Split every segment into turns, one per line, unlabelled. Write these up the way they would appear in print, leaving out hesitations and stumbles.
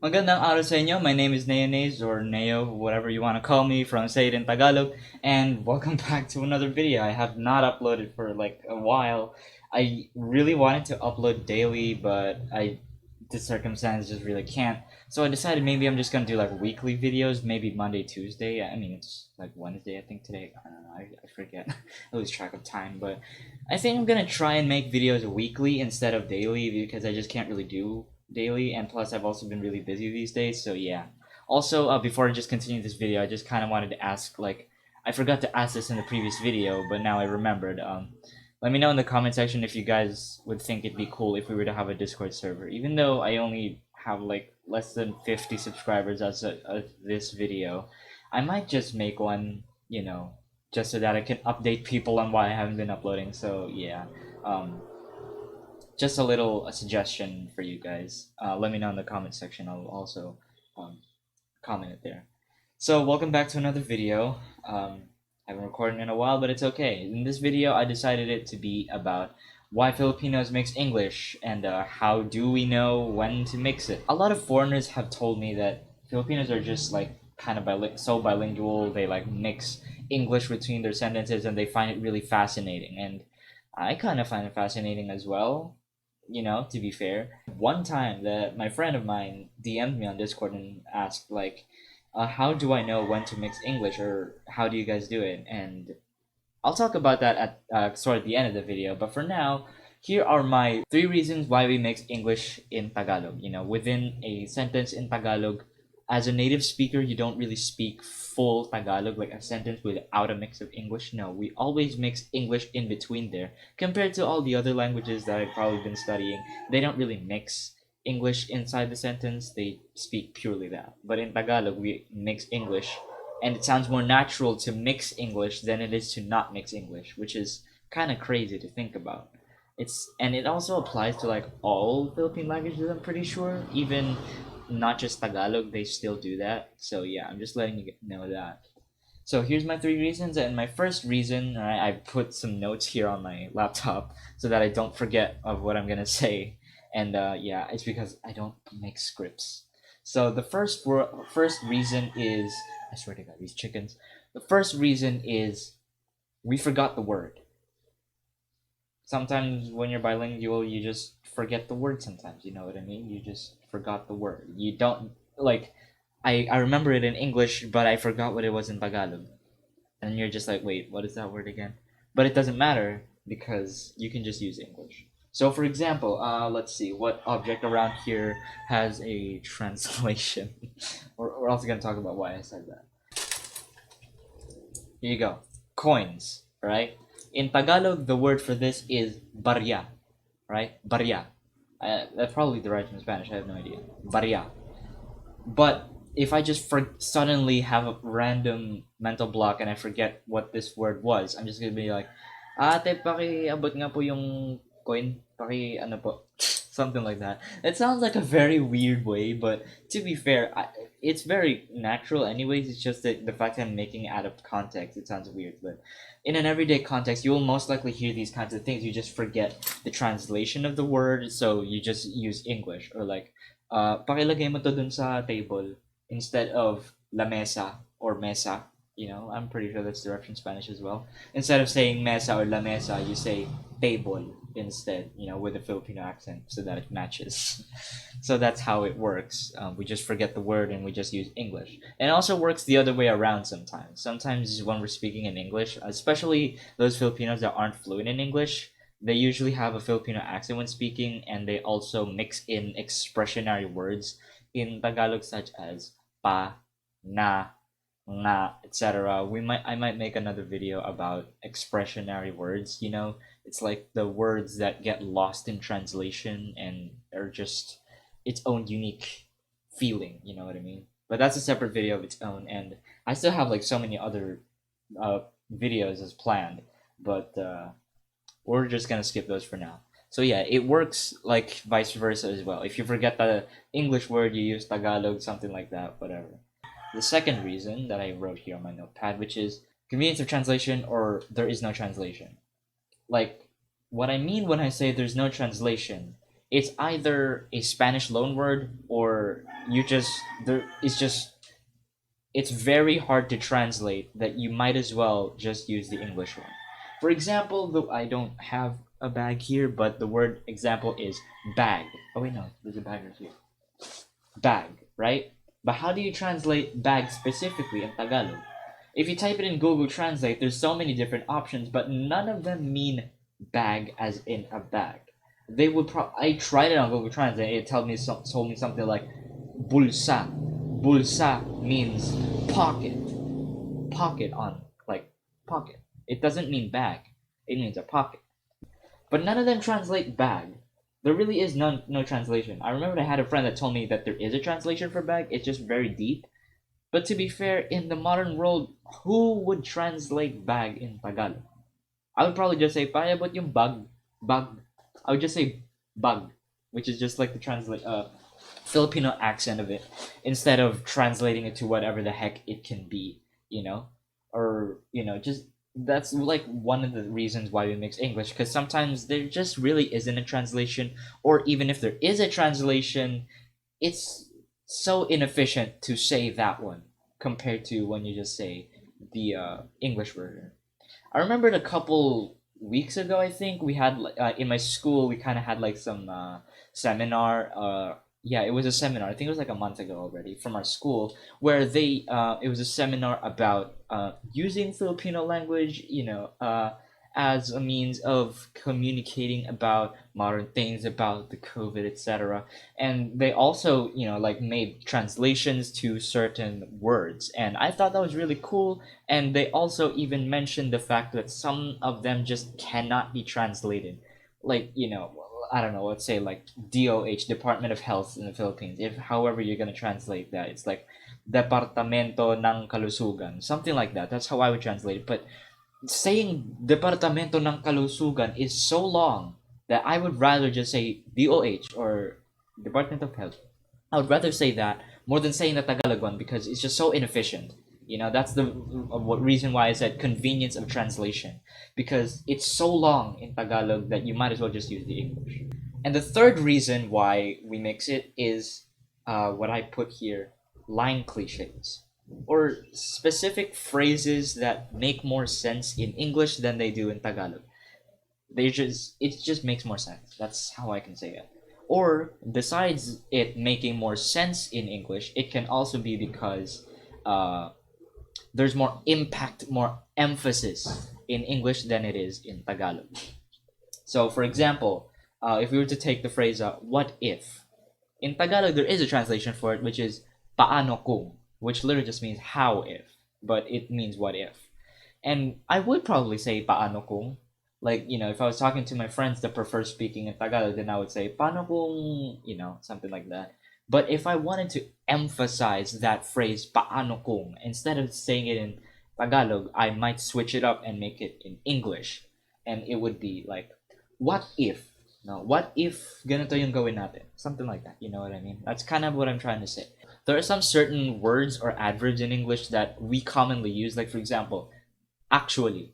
Magandang araw sa inyo. My name is Neonaze or Neo, whatever you want to call me from Say It in Tagalog, and welcome back to another video. I have not uploaded for like a while. I really wanted to upload daily, but the circumstances just really can't. So I decided maybe I'm just gonna do like weekly videos, maybe Monday, Tuesday. I mean, it's like Wednesday, I think today. I don't know. I forget. I lose track of time, but I think I'm gonna try and make videos weekly instead of daily because I just can't really do daily, and plus I've also been really busy these days, so yeah. Also, before I just continue this video, I just kind of wanted to ask, like, I forgot to ask this in the previous video, but now I remembered. Let me know in the comment section if you guys would think it'd be cool if we were to have a Discord server. Even though I only have like less than 50 subscribers as of this video, I might just make one, just so that I can update people on why I haven't been uploading. So yeah, um, just a suggestion for you guys. Let me know in the comment section. I'll also um, comment it there. So welcome back to another video. I haven't recorded in a while, but it's okay. In this video, I decided it to be about why Filipinos mix English and how do we know when to mix it. A lot of foreigners have told me that Filipinos are just like kind of so bilingual. They like mix English between their sentences and they find it really fascinating. And I kind of find it fascinating as well, to be fair. One time that my friend of mine DM'd me on Discord and asked, like, how do I know when to mix English or how do you guys do it? And I'll talk about that at sort of the end of the video. But for now, here are my three reasons why we mix English in Tagalog. Within a sentence in Tagalog, as a native speaker, you don't really speak full Tagalog, like a sentence without a mix of English. No, we always mix English in between there. Compared to all the other languages that I've probably been studying, they don't really mix English inside the sentence, they speak purely that. But in Tagalog, we mix English, and it sounds more natural to mix English than it is to not mix English, which is kind of crazy to think about. It also applies to like all Philippine languages, I'm pretty sure. Even not just Tagalog, they still do that. So yeah, I'm just letting you know that. So here's my three reasons, and my first reason, I put some notes here on my laptop so that I don't forget of what I'm gonna say, and yeah, it's because I don't make scripts. So the first reason is, I swear to God, these chickens. The first reason is we forgot the word. Sometimes when you're bilingual, you just forget the word. Sometimes, you know what I mean. You just forgot the word. You don't like. I remember it in English, but I forgot what it was in Tagalog. And you're just like, wait, what is that word again? But it doesn't matter because you can just use English. So, for example, let's see, what object around here has a translation? We're also going to talk about why I said that. Here you go. Coins, right? In Tagalog, the word for this is barya, right? Barya. That's probably derived from Spanish. I have no idea. Barya. But if I just suddenly have a random mental block and I forget what this word was, I'm just gonna be like, ate, pakiabot nga po yung coin. Ano po. Something like that. It sounds like a very weird way, but to be fair, it's very natural anyways. It's just that the fact that I'm making it out of context, it sounds weird. But in an everyday context, you will most likely hear these kinds of things. You just forget the translation of the word, so you just use English. Or like, pakilagay mo to dun sa table instead of la mesa or mesa. I'm pretty sure that's derived from Spanish as well. Instead of saying mesa or la mesa, you say table instead, with a Filipino accent so that it matches. So that's how it works. We just forget the word and we just use English. And it also works the other way around sometimes. Sometimes when we're speaking in English, especially those Filipinos that aren't fluent in English, they usually have a Filipino accent when speaking, and they also mix in expressionary words in Tagalog, such as pa, na, nga, etc. I might make another video about expressionary words. It's like the words that get lost in translation and are just its own unique feeling. You know what I mean? But that's a separate video of its own, and I still have like so many other uh, videos as planned, but we're just gonna skip those for now. So yeah, it works like vice versa as well. If you forget the English word, you use Tagalog, something like that, whatever. The second reason that I wrote here on my notepad, which is convenience of translation or there is no translation. Like, what I mean when I say there's no translation it's either a Spanish loan word or you just there. It's just it's very hard to translate that you might as well just use the English one. For example, though I don't have a bag here, but the word example is bag. Oh wait, no, there's a bag right here. Bag, right? But how do you translate bag specifically in Tagalog? If you type it in Google Translate, there's so many different options, but none of them mean bag as in a bag. I tried it on Google Translate. It told me something like bulsa. Bulsa means pocket. Pocket on like pocket. It doesn't mean bag. It means a pocket. But none of them translate bag. There really is no translation. I remember I had a friend that told me that there is a translation for bag. It's just very deep. But to be fair, in the modern world, who would translate bag in Tagalog? I would probably just say, payabot yung bag, bag. I would just say bag, which is just like the Filipino accent of it, instead of translating it to whatever the heck it can be, you know? Or, just that's like one of the reasons why we mix English, because sometimes there just really isn't a translation, or even if there is a translation, it's so inefficient to say that one compared to when you just say the English version. I remembered a couple weeks ago, I think we had in my school we kind of had like some seminar. Yeah, it was a seminar. I think it was like a month ago already from our school where it was a seminar about using Filipino language, as a means of communicating about modern things, about the COVID, etc. And they also, like made translations to certain words, and I thought that was really cool. And they also even mentioned the fact that some of them just cannot be translated, like I don't know, let's say like DOH, Department of Health in the Philippines. If however you're gonna translate that, it's like Departamento ng Kalusugan, something like that. That's how I would translate it. But saying Departamento ng Kalusugan is so long that I would rather just say DOH or Department of Health. I would rather say that more than saying the Tagalog one because it's just so inefficient. That's the reason why I said convenience of translation, because it's so long in Tagalog that you might as well just use the English. And the third reason why we mix it is what I put here, line cliches, or specific phrases that make more sense in English than they do in Tagalog. It just makes more sense. That's how I can say it. Or besides it making more sense in English, it can also be because there's more impact, more emphasis in English than it is in Tagalog. So, for example, if we were to take the phrase "what if," in Tagalog there is a translation for it, which is "paano kung," which literally just means "how if," but it means "what if." And I would probably say "paano kung." Like, if I was talking to my friends that prefer speaking in Tagalog, then I would say "paano kung," something like that. But if I wanted to emphasize that phrase "paano kung," instead of saying it in Tagalog, I might switch it up and make it in English, and it would be like, "What if?" No, what if ganito yung gawin natin? Something like that. You know what I mean? That's kind of what I'm trying to say. There are some certain words or adverbs in English that we commonly use. Like, for example, actually.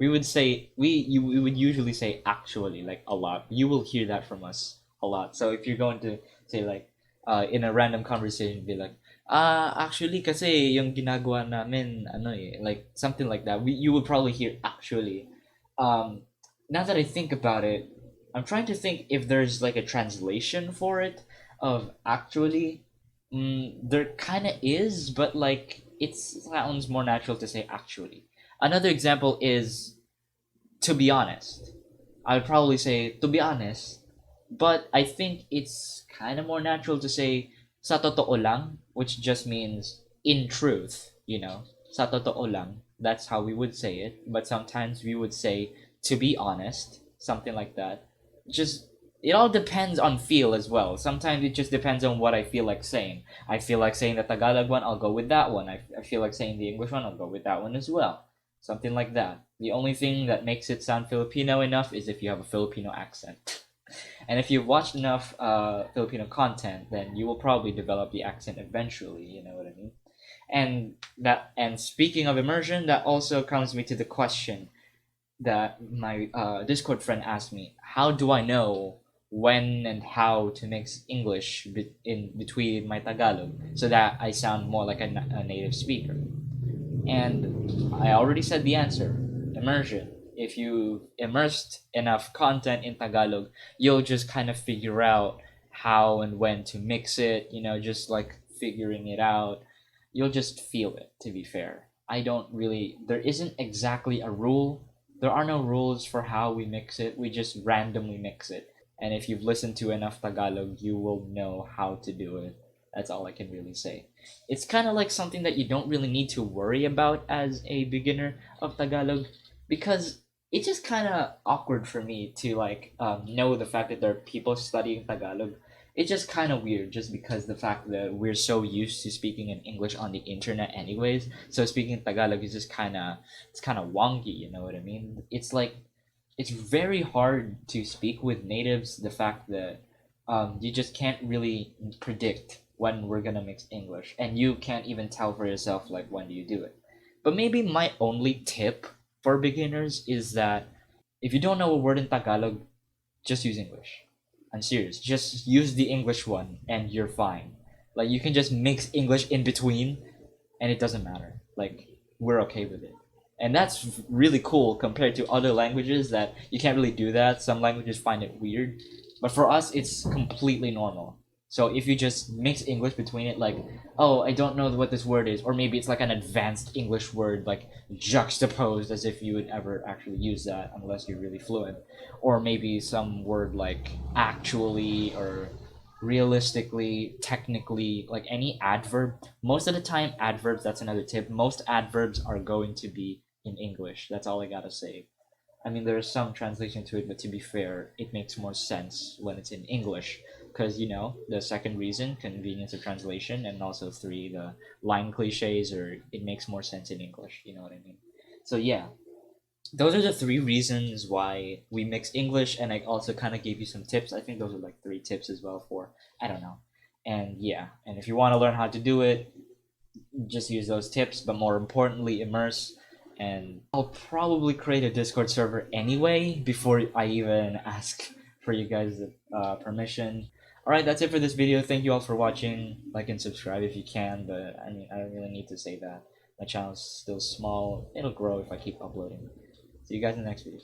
We would usually say actually, like, a lot. You will hear that from us a lot. So if you're going to say like in a random conversation, be like, actually kasi yung ginagawa namin ano like something like that. You would probably hear actually. Now that I think about it, I'm trying to think if there's like a translation for it of actually. There kind of is, but like it sounds more natural to say actually. Another example is to be honest. I would probably say to be honest, but I think it's kind of more natural to say sa totoo lang, which just means in truth, sa totoo lang. That's how we would say it, but sometimes we would say to be honest, something like that. Just it all depends on feel as well. Sometimes it just depends on what I feel like saying. I feel like saying the Tagalog one, I'll go with that one. I feel like saying the English one, I'll go with that one as well. Something like that. The only thing that makes it sound Filipino enough is if you have a Filipino accent. And if you've watched enough Filipino content, then you will probably develop the accent eventually, you know what I mean? And speaking of immersion, that also comes me to the question that my Discord friend asked me: how do I know when and how to mix English in between my Tagalog so that I sound more like a native speaker. And I already said the answer: immersion. If you immersed enough content in Tagalog, you'll just kind of figure out how and when to mix it, just like figuring it out. You'll just feel it, to be fair. There isn't exactly a rule. There are no rules for how we mix it. We just randomly mix it. And if you've listened to enough Tagalog, you will know how to do it. That's all I can really say. It's kind of like something that you don't really need to worry about as a beginner of Tagalog, because it's just kind of awkward for me to like know the fact that there are people studying Tagalog. It's just kind of weird, just because the fact that we're so used to speaking in English on the internet, anyways. So speaking Tagalog is just kind of wonky. You know what I mean? It's very hard to speak with natives. The fact that you just can't really predict when we're gonna mix English, and you can't even tell for yourself like when do you do it. But maybe my only tip for beginners is that if you don't know a word in Tagalog, just use English. I'm serious. Just use the English one, and you're fine. Like you can just mix English in between, and it doesn't matter. Like we're okay with it. And that's really cool compared to other languages that you can't really do that. Some languages find it weird, but for us it's completely normal. So if you just mix English between it, like, oh, I don't know what this word is, or maybe it's like an advanced English word, like juxtaposed, as if you would ever actually use that unless you're really fluent, or maybe some word like actually, or realistically, technically, like any adverb. Most of the time, adverbs, that's another tip. Most adverbs are going to be in English. That's all I gotta say. I mean, there's some translation to it, but to be fair, it makes more sense when it's in English. Because, the second reason, convenience of translation, and also three, the line cliches, or it makes more sense in English. You know what I mean? So, yeah, those are the three reasons why we mix English, and I also kind of gave you some tips. I think those are like three tips as well for, I don't know. And yeah, and if you want to learn how to do it, just use those tips, but more importantly, immerse. And I'll probably create a Discord server anyway before I even ask for you guys' permission. Alright, that's it for this video. Thank you all for watching. Like and subscribe if you can, but I mean, I don't really need to say that. My channel's still small. It'll grow if I keep uploading. See you guys in the next video.